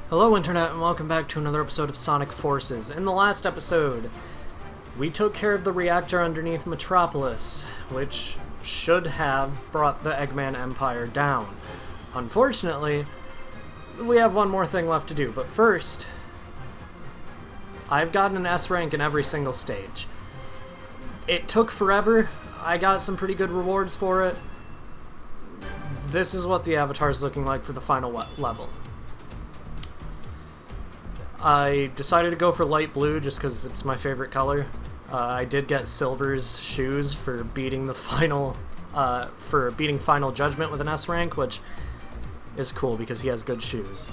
Hello Internet and welcome back to another episode of Sonic Forces. In the last episode, we took care of the reactor underneath Metropolis, which should have brought the Eggman Empire down. Unfortunately, we have one more thing left to do, but first, I've gotten an S rank in every single stage. It took forever. I got some pretty good rewards for it. This is what the avatar is looking like for the final level. I decided to go for light blue just because it's my favorite color. I did get Silver's shoes for beating the final Judgment with an S rank, which is cool because he has good shoes.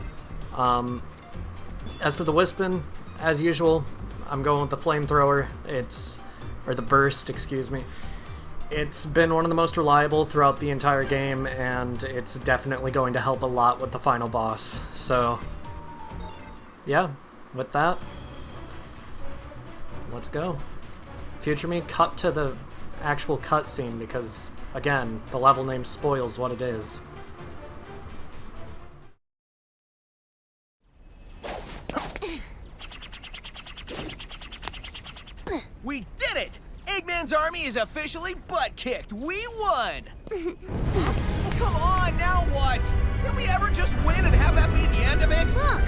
As for the Wispin, as usual, I'm going with the flamethrower. Or the burst, excuse me. It's been one of the most reliable throughout the entire game, and it's definitely going to help a lot with the final boss. So, yeah, with that, let's go. Future me, cut to the actual cutscene because, again, the level name spoils what it is. We did it! Eggman's army is officially butt-kicked. We won! Come on, now what? Can we ever just win and have that be the end of it? Look!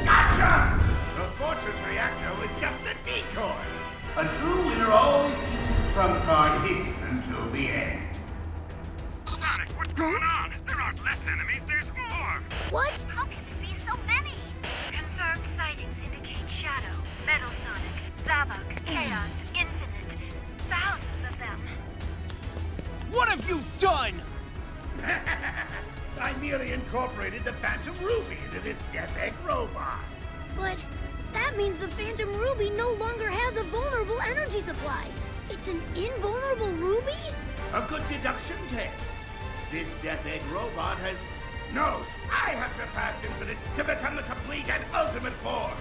Gotcha! The fortress reactor was just a decoy. A true winner always keeps his trump card hidden until the end. Sonic, what's going on? There aren't less enemies, there's more! What? How can there be so many? Confirmed sightings indicate Shadow, Metal Sonic, Zavok, Chaos, Infinite. Thousands of them. What have you done? I merely incorporated the Phantom Ruby into this Death Egg robot. But that means the Phantom Ruby no longer has a vulnerable energy supply. It's an invulnerable ruby? A good deduction, Tails. This Death Egg robot has... No, I have surpassed Infinite to become the complete and ultimate form.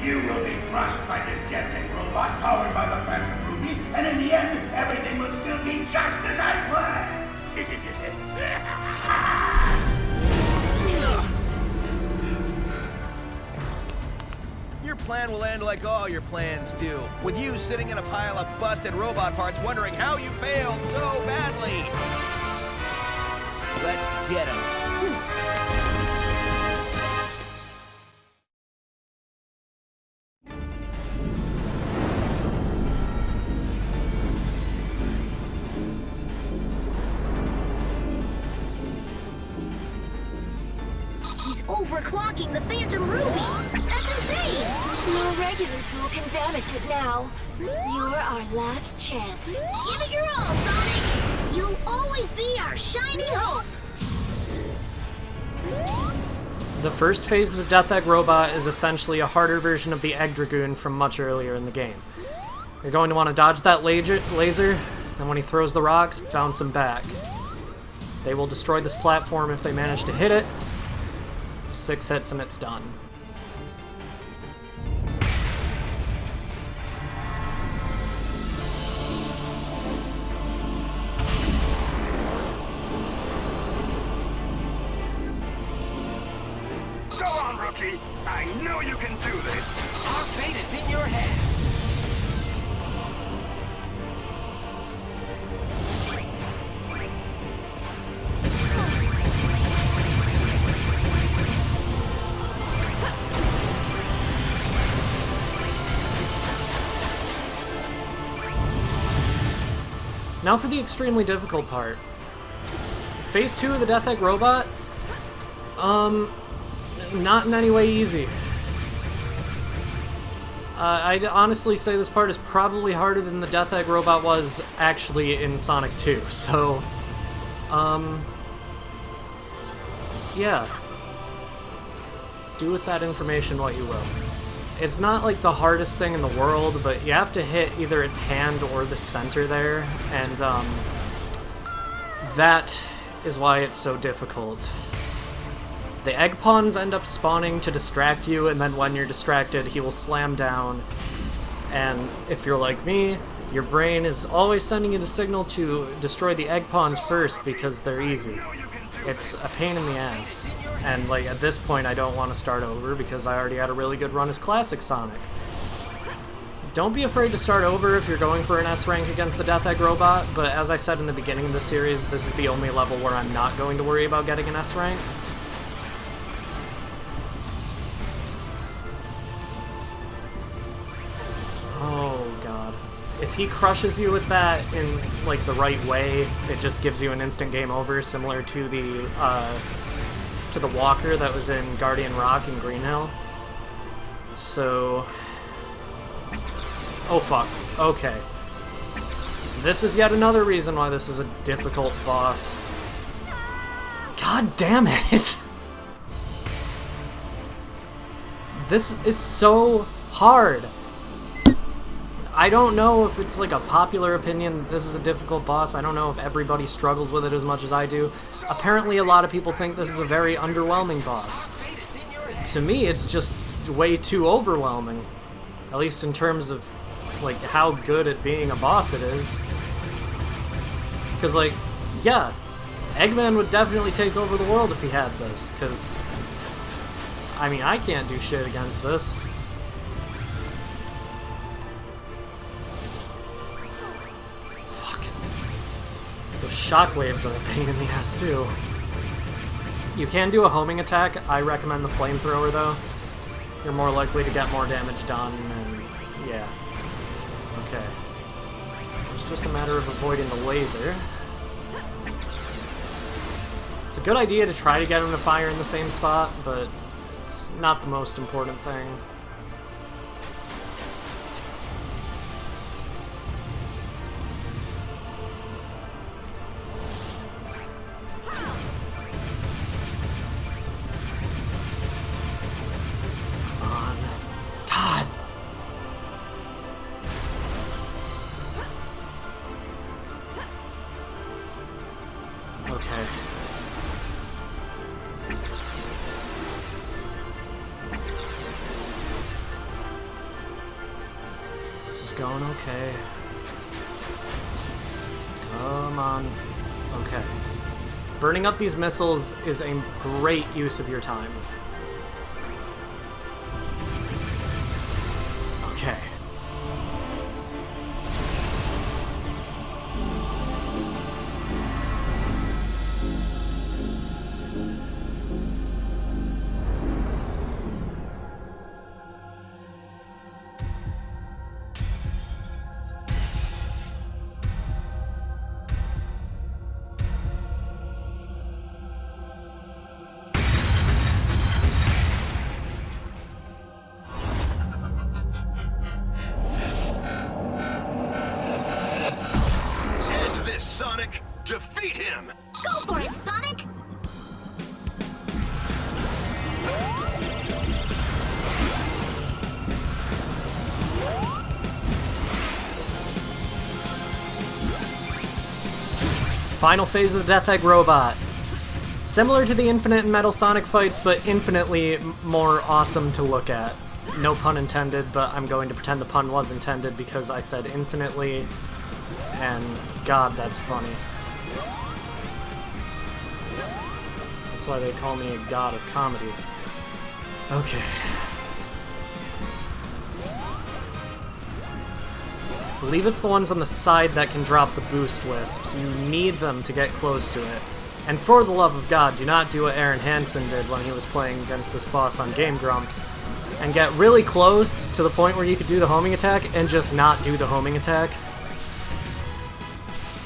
You will be crushed by this Death Egg robot powered by the Phantom Ruby, and in the end, everything will still be just as I planned. Your plan will end like all your plans do, with you sitting in a pile of busted robot parts wondering how you failed so badly. Let's get him. He's overclocking the Phantom Ruby! That's insane! No regular tool can damage it now. You're our last chance. Give it your all, Sonic! You'll always be our shining hope! The first phase of the Death Egg robot is essentially a harder version of the Egg Dragoon from much earlier in the game. You're going to want to dodge that laser, and when he throws the rocks, bounce them back. They will destroy this platform if they manage to hit it. 6 hits and it's done. Go on, rookie! I know you can do this! Our fate is in your hands. Now for the extremely difficult part. Phase 2 of the Death Egg robot? Not in any way easy. I'd honestly say this part is probably harder than the Death Egg robot was actually in Sonic 2, so... yeah. Do with that information what you will. It's not like the hardest thing in the world, but you have to hit either its hand or the center there, and that is why it's so difficult. The egg pawns end up spawning to distract you, and then when you're distracted, he will slam down. And if you're like me, your brain is always sending you the signal to destroy the egg pawns first because they're easy. I know you can do it's a pain in the ass. And like at this point I don't want to start over because I already had a really good run as Classic Sonic. Don't be afraid to start over if you're going for an S rank against the Death Egg robot, but as I said in the beginning of the series, this is the only level where I'm not going to worry about getting an S rank. Oh god. If he crushes you with that in like the right way, it just gives you an instant game over, similar to the walker that was in Guardian Rock and Green Hill. So oh fuck. Okay. This is yet another reason why this is a difficult boss. God damn it! This is so hard. I don't know if it's like a popular opinion this is a difficult boss. I don't know if everybody struggles with it as much as I do. Apparently a lot of people think this is a very underwhelming boss. To me, it's just way too overwhelming. At least in terms of like how good at being a boss it is. Because like, yeah, Eggman would definitely take over the world if he had this. Because, I mean, I can't do shit against this. Fuck. Those shockwaves are a pain in the ass too. You can do a homing attack. I recommend the flamethrower though. You're more likely to get more damage done and yeah. Okay. It's just a matter of avoiding the laser. It's a good idea to try to get him to fire in the same spot, but it's not the most important thing. Going okay. Come on. Okay. Burning up these missiles is a great use of your time. Okay. Defeat him! Go for it, Sonic! Final phase of the Death Egg robot. Similar to the Infinite and Metal Sonic fights, but infinitely more awesome to look at. No pun intended, but I'm going to pretend the pun was intended because I said infinitely, and God, that's funny. That's why they call me a god of comedy. Okay. I believe it's the ones on the side that can drop the boost wisps. You need them to get close to it. And for the love of God, do not do what Aaron Hansen did when he was playing against this boss on Game Grumps. And get really close to the point where you could do the homing attack and just not do the homing attack.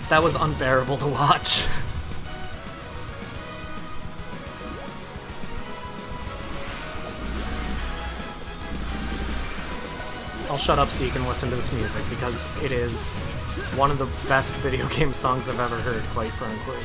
That was unbearable to watch. I'll shut up so you can listen to this music, because it is one of the best video game songs I've ever heard, quite frankly.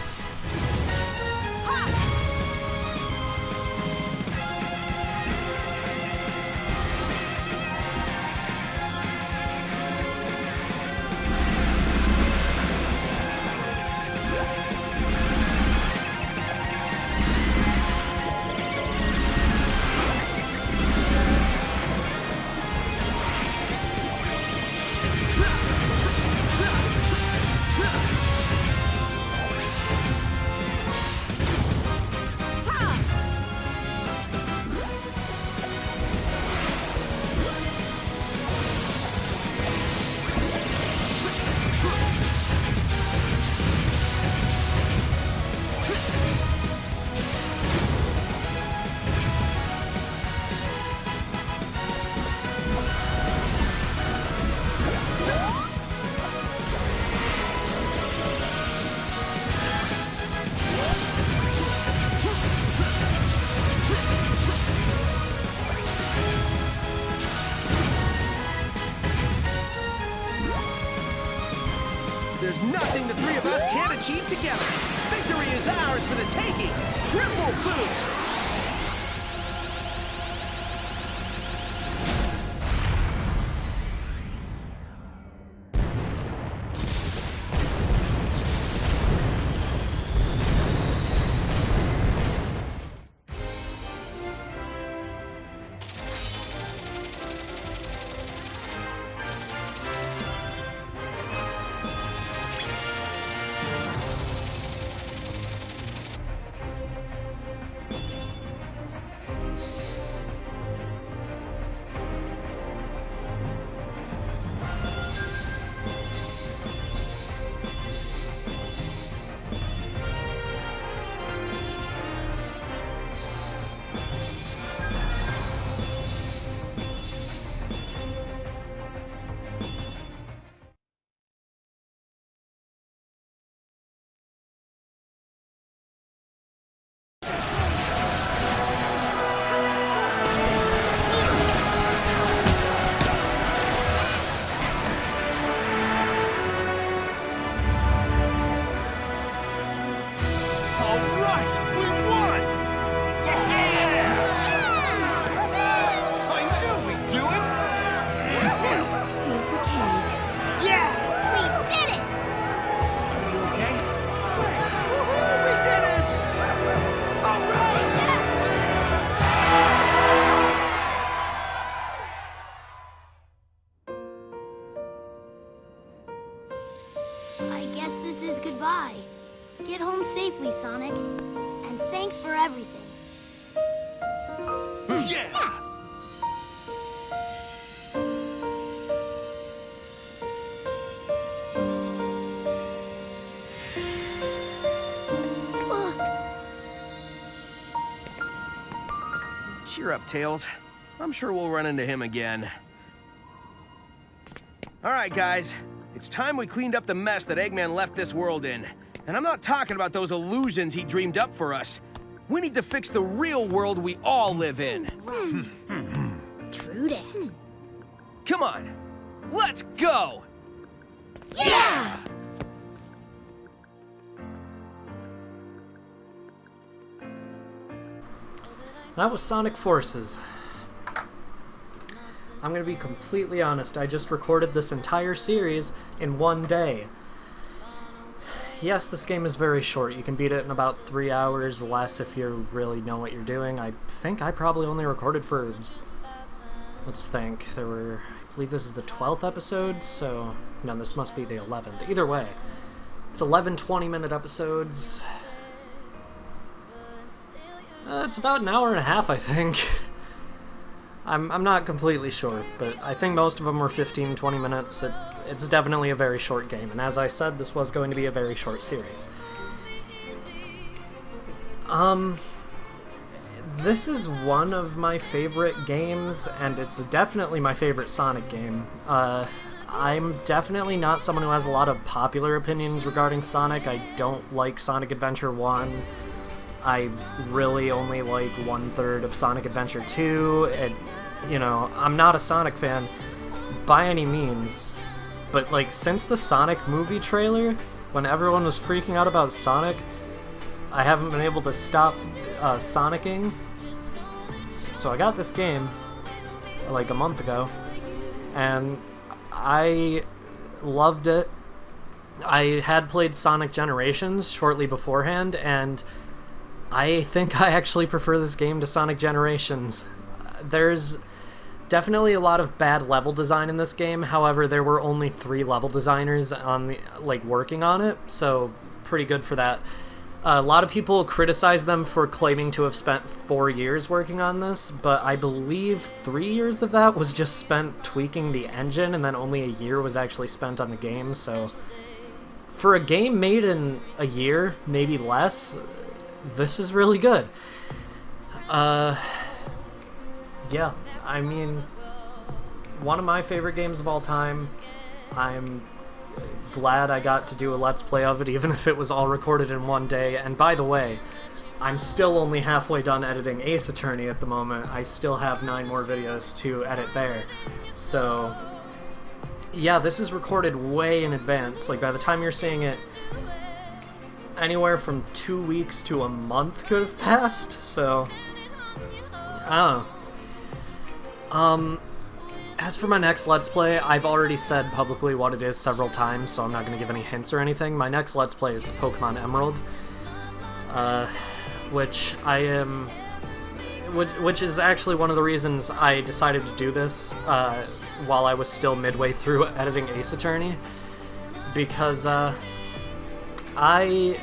achieve together. Victory is ours for the taking. Triple boost. I guess this is goodbye. Get home safely, Sonic. And thanks for everything. Yeah! Cheer up, Tails. I'm sure we'll run into him again. All right, guys. It's time we cleaned up the mess that Eggman left this world in. And I'm not talking about those illusions he dreamed up for us. We need to fix the real world we all live in. Right. True that. Come on, let's go! Yeah! That was Sonic Forces. I'm gonna be completely honest, I just recorded this entire series in one day. Yes, this game is very short. You can beat it in about 3 hours, less if you really know what you're doing. I think I probably only recorded for... Let's think. I believe this is the 12th episode, so... No, this must be the 11th. Either way, it's 11 20-minute episodes. It's about an hour and a half, I think. I'm not completely sure, but I think most of them were 15-20 minutes. It's definitely a very short game, and as I said, this was going to be a very short series. This is one of my favorite games, and it's definitely my favorite Sonic game. I'm definitely not someone who has a lot of popular opinions regarding Sonic. I don't like Sonic Adventure 1. I really only like 1/3 of Sonic Adventure 2. I'm not a Sonic fan by any means, but like since the Sonic movie trailer, when everyone was freaking out about Sonic, I haven't been able to stop Sonicking. So I got this game like a month ago, and I loved it. I had played Sonic Generations shortly beforehand, and I think I actually prefer this game to Sonic Generations. There's definitely a lot of bad level design in this game. However, there were only 3 level designers working on it, so pretty good for that. A lot of people criticize them for claiming to have spent 4 years working on this, but I believe 3 years of that was just spent tweaking the engine, and then only a year was actually spent on the game. So for a game made in a year, maybe less, this is really good. Yeah, I mean, one of my favorite games of all time. I'm glad I got to do a Let's Play of it, even if it was all recorded in one day. And by the way, I'm still only halfway done editing Ace Attorney at the moment. I still have 9 more videos to edit there. So, yeah, this is recorded way in advance. Like, by the time you're seeing it, anywhere from 2 weeks to a month could have passed, so I don't know. As for my next Let's Play, I've already said publicly what it is several times, so I'm not going to give any hints or anything. My next Let's Play is Pokemon Emerald, which is actually one of the reasons I decided to do this while I was still midway through editing Ace Attorney, because I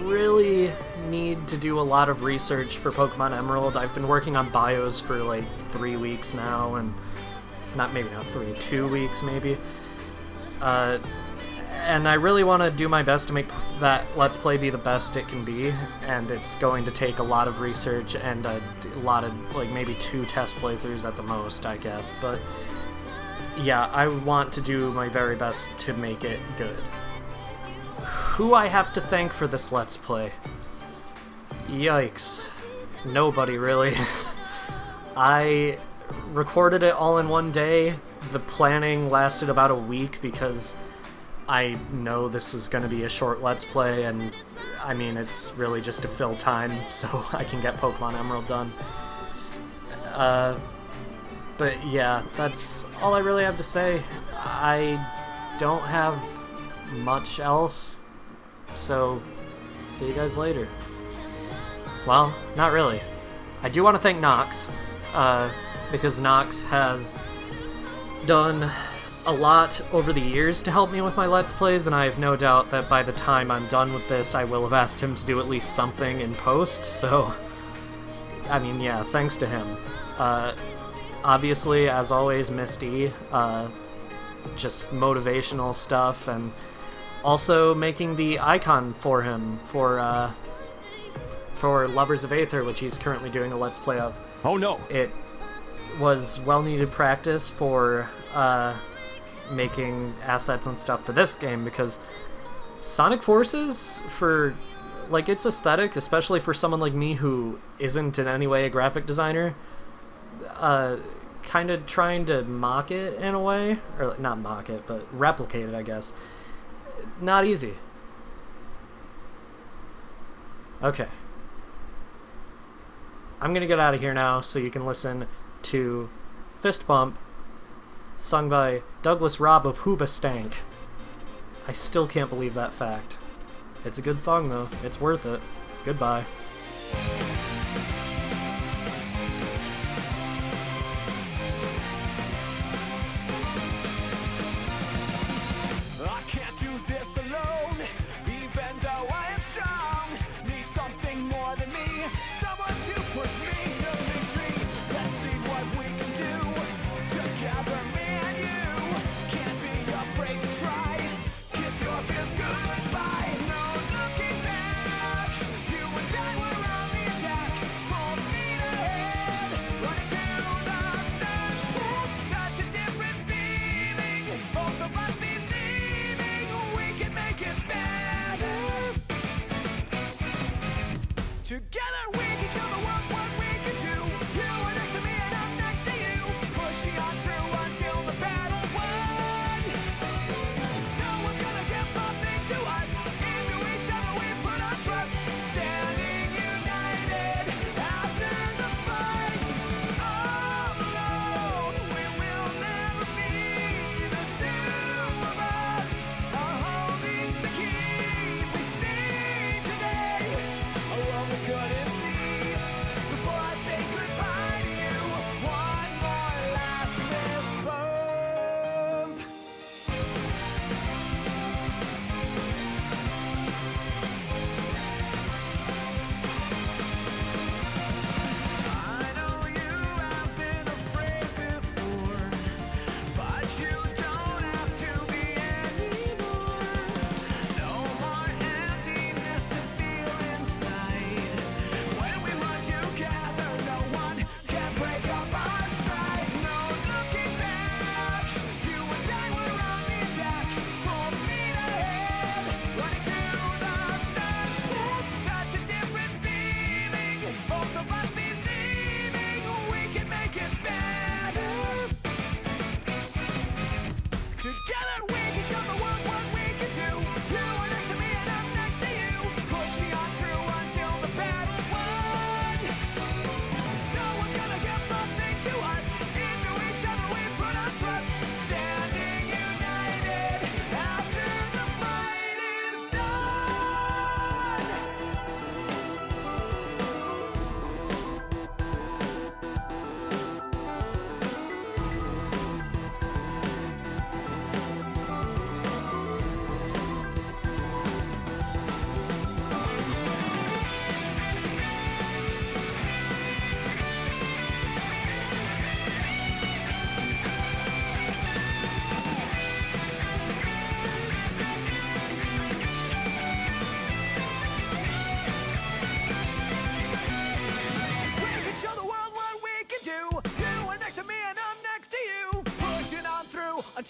really need to do a lot of research for Pokemon Emerald. I've been working on bios for like 3 weeks now, and maybe not 3, 2 weeks maybe. And I really want to do my best to make that Let's Play be the best it can be, and it's going to take a lot of research and a lot of, like, maybe 2 test playthroughs at the most, I guess. But yeah, I want to do my very best to make it good. Who I have to thank for this Let's Play? Yikes. Nobody, really. I recorded it all in one day. The planning lasted about a week because I know this was going to be a short Let's Play, and I mean, it's really just to fill time so I can get Pokemon Emerald done. But yeah, that's all I really have to say. I don't have much else, so see you guys later. Well, not really. I do want to thank Nox, because Nox has done a lot over the years to help me with my Let's Plays, and I have no doubt that by the time I'm done with this, I will have asked him to do at least something in post, so I mean, yeah, thanks to him. Obviously, as always, Misty, just motivational stuff, and also making the icon for him for Lovers of Aether, which he's currently doing a Let's Play of. Oh no! It was well-needed practice for making assets and stuff for this game, because Sonic Forces, for like its aesthetic, especially for someone like me who isn't in any way a graphic designer, kind of trying to mock it in a way, or not mock it, but replicate it, I guess. Not easy. Okay. I'm gonna get out of here now so you can listen to Fist Bump, sung by Douglas Robb of Hoobastank. I still can't believe that fact. It's a good song though. It's worth it. Goodbye. I can't do this alone, even though I am strong. Need something more than me, someone to push me to victory. Let's see what we can do together, me and you. Can't be afraid to try. Kiss your fears goodbye. No looking back. You and I.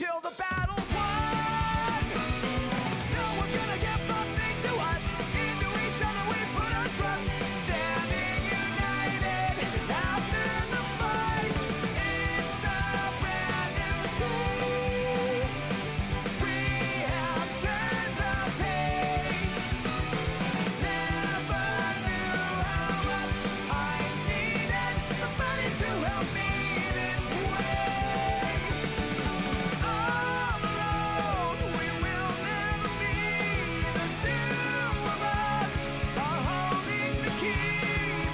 till the battle's won. No one's gonna get something to us. Into each other we put our trust. Standing united after the fight. It's a brand new day. We have turned the page. Never knew how much I needed somebody to help me this way. All alone, we will never be. The two of us are holding the key.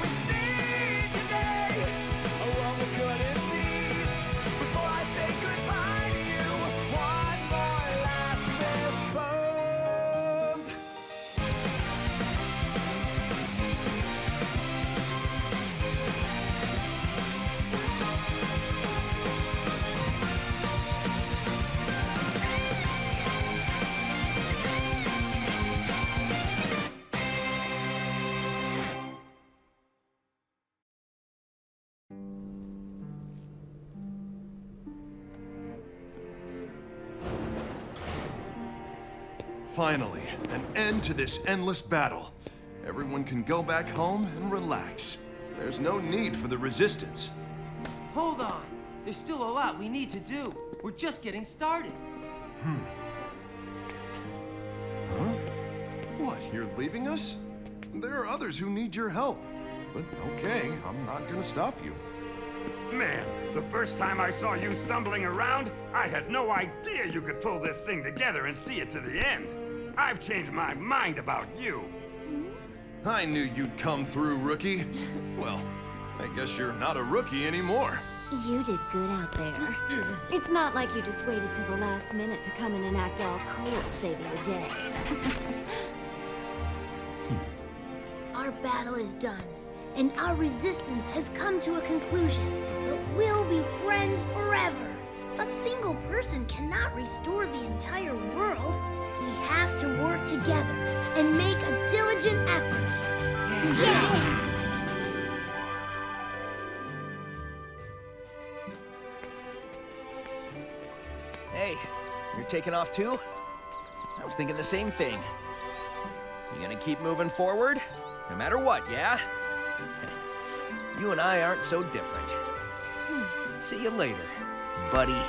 We see today a world we couldn't see. Before I say goodbye to you, one more last fist bump. Finally, an end to this endless battle. Everyone can go back home and relax. There's no need for the resistance. Hold on. There's still a lot we need to do. We're just getting started. Huh? What, you're leaving us? There are others who need your help. But okay, I'm not gonna stop you. Man, the first time I saw you stumbling around, I had no idea you could pull this thing together and see it to the end. I've changed my mind about you. I knew you'd come through, rookie. Well, I guess you're not a rookie anymore. You did good out there. It's not like you just waited till the last minute to come in and act all cool, saving the day. Our battle is done, and our resistance has come to a conclusion. But we'll be friends forever. A single person cannot restore the entire world. We have to work together and make a diligent effort. Hey, you're taking off too? I was thinking the same thing. You gonna keep moving forward? No matter what, yeah? You and I aren't so different. See you later, buddy.